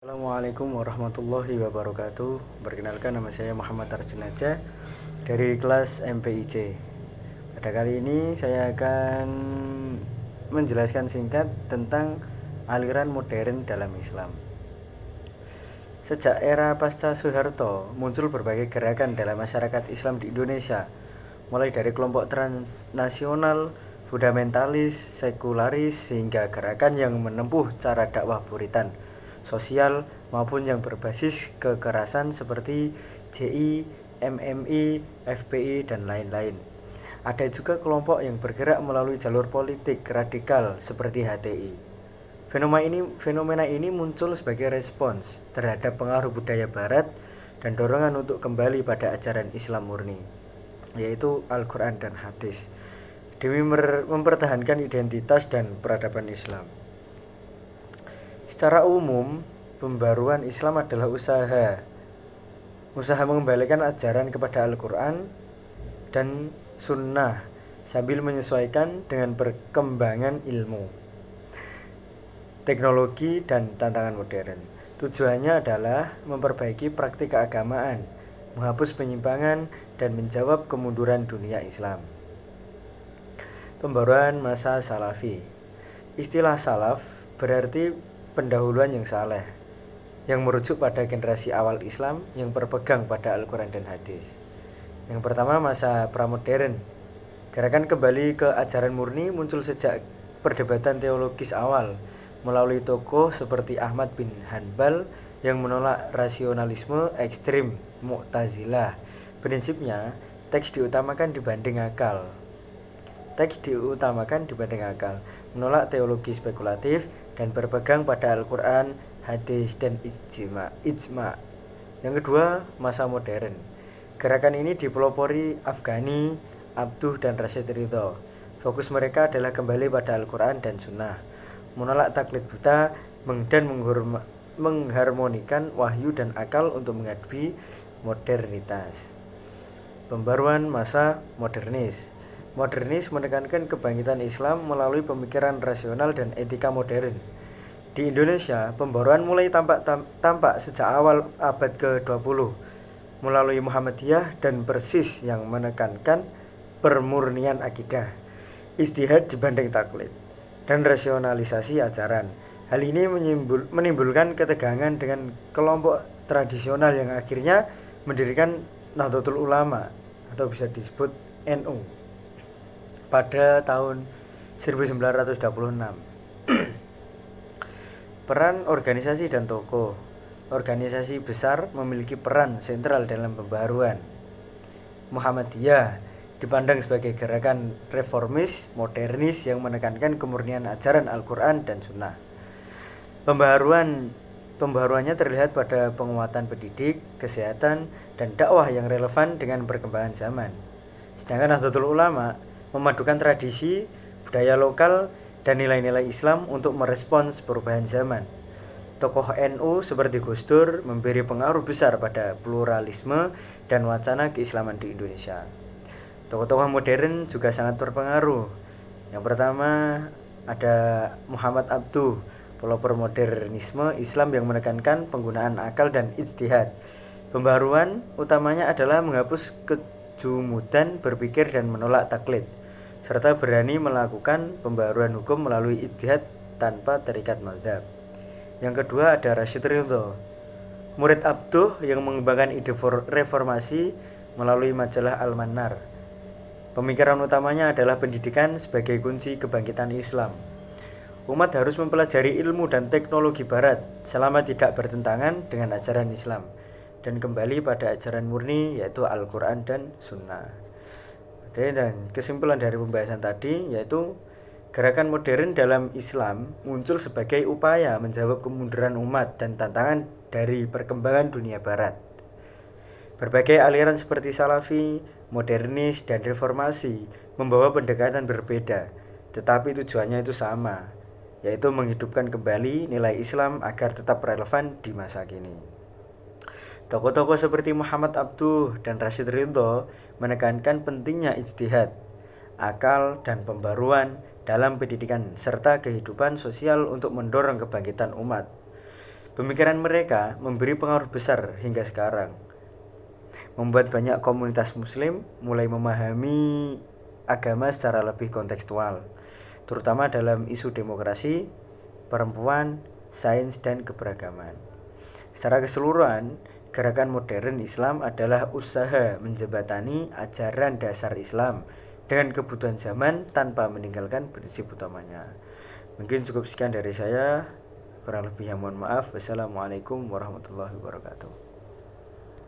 Assalamualaikum warahmatullahi wabarakatuh. Perkenalkan, nama saya Muhammad Arjunaja dari kelas MPIC. Pada kali ini saya akan menjelaskan singkat tentang aliran modern dalam Islam. Sejak era pasca Soeharto, muncul berbagai gerakan dalam masyarakat Islam di Indonesia, mulai dari kelompok transnasional, fundamentalis, sekularis, hingga gerakan yang menempuh cara dakwah puritan, sosial, maupun yang berbasis kekerasan seperti JI, MMI, FPI, dan lain-lain. Ada juga kelompok yang bergerak melalui jalur politik radikal seperti HTI. Fenomena ini muncul sebagai respons terhadap pengaruh budaya barat dan dorongan untuk kembali pada ajaran Islam murni, yaitu Al-Quran dan Hadis, demi mempertahankan identitas dan peradaban Islam. Secara umum, pembaruan Islam adalah usaha mengembalikan ajaran kepada Al-Quran dan Sunnah sambil menyesuaikan dengan perkembangan ilmu, teknologi, dan tantangan modern. Tujuannya adalah memperbaiki praktik keagamaan, menghapus penyimpangan, dan menjawab kemunduran dunia Islam. Pembaruan masa Salafi. Istilah salaf berarti pendahuluan yang saleh, yang merujuk pada generasi awal Islam yang berpegang pada Al-Quran dan Hadis. Yang pertama, masa pramodern. Gerakan kembali ke ajaran murni muncul sejak perdebatan teologis awal melalui tokoh seperti Ahmad bin Hanbal yang menolak rasionalisme ekstrim Mu'tazilah. Prinsipnya, teks diutamakan dibanding akal, menolak teologi spekulatif, dan berpegang pada Al-Quran, Hadis, dan ijma. Yang kedua, masa modern. Gerakan ini dipelopori Afghani, Abduh, dan Rashid Ridho. Fokus mereka adalah kembali pada Al-Quran dan Sunnah, menolak taklid buta, dan mengharmonikan wahyu dan akal untuk menghadapi modernitas. Pembaruan masa modernis. Modernis menekankan kebangkitan Islam melalui pemikiran rasional dan etika modern. Di Indonesia, pembaruan mulai tampak sejak awal abad ke-20 melalui Muhammadiyah dan Persis yang menekankan permurnian akidah, ijtihad dibanding taklid, dan rasionalisasi ajaran. Hal ini menimbulkan ketegangan dengan kelompok tradisional yang akhirnya mendirikan Nahdlatul Ulama atau bisa disebut NU pada tahun 1926. Peran organisasi dan tokoh. Organisasi besar memiliki peran sentral dalam pembaruan. Muhammadiyah dipandang sebagai gerakan reformis modernis yang menekankan kemurnian ajaran Al-Quran dan Sunnah. Pembaruannya terlihat pada penguatan pendidik, kesehatan, dan dakwah yang relevan dengan perkembangan zaman. Sedangkan Nahdlatul Ulama memadukan tradisi, budaya lokal, dan nilai-nilai Islam untuk merespons perubahan zaman. Tokoh NU seperti Gus Dur memberi pengaruh besar pada pluralisme dan wacana keislaman di Indonesia. Tokoh-tokoh modern juga sangat berpengaruh. Yang pertama ada Muhammad Abduh, pelopor modernisme Islam yang menekankan penggunaan akal dan ijtihad. Pembaruan utamanya adalah menghapus kejumudan berpikir dan menolak taklid, serta berani melakukan pembaruan hukum melalui ijtihad tanpa terikat mazhab. Yang kedua ada Rashid Ridho, murid Abduh yang mengembangkan ide reformasi melalui majalah Al-Manar. Pemikiran utamanya adalah pendidikan sebagai kunci kebangkitan Islam. Umat harus mempelajari ilmu dan teknologi barat selama tidak bertentangan dengan ajaran Islam dan kembali pada ajaran murni yaitu Al-Quran dan Sunnah. Dan kesimpulan dari pembahasan tadi yaitu gerakan modern dalam Islam muncul sebagai upaya menjawab kemunduran umat dan tantangan dari perkembangan dunia barat. Berbagai aliran seperti Salafi, modernis, dan reformasi membawa pendekatan berbeda, tetapi tujuannya itu sama, yaitu menghidupkan kembali nilai Islam agar tetap relevan di masa kini. Tokoh-tokoh seperti Muhammad Abduh dan Rashid Ridho menekankan pentingnya ijtihad, akal, dan pembaruan dalam pendidikan serta kehidupan sosial untuk mendorong kebangkitan umat. Pemikiran mereka memberi pengaruh besar hingga sekarang, membuat banyak komunitas muslim mulai memahami agama secara lebih kontekstual, terutama dalam isu demokrasi, perempuan, sains, dan keberagaman. Secara keseluruhan, gerakan modern Islam adalah usaha menjembatani ajaran dasar Islam dengan kebutuhan zaman tanpa meninggalkan prinsip utamanya. Mungkin cukup sekian dari saya. Kurang lebihnya mohon maaf. Wassalamualaikum warahmatullahi wabarakatuh.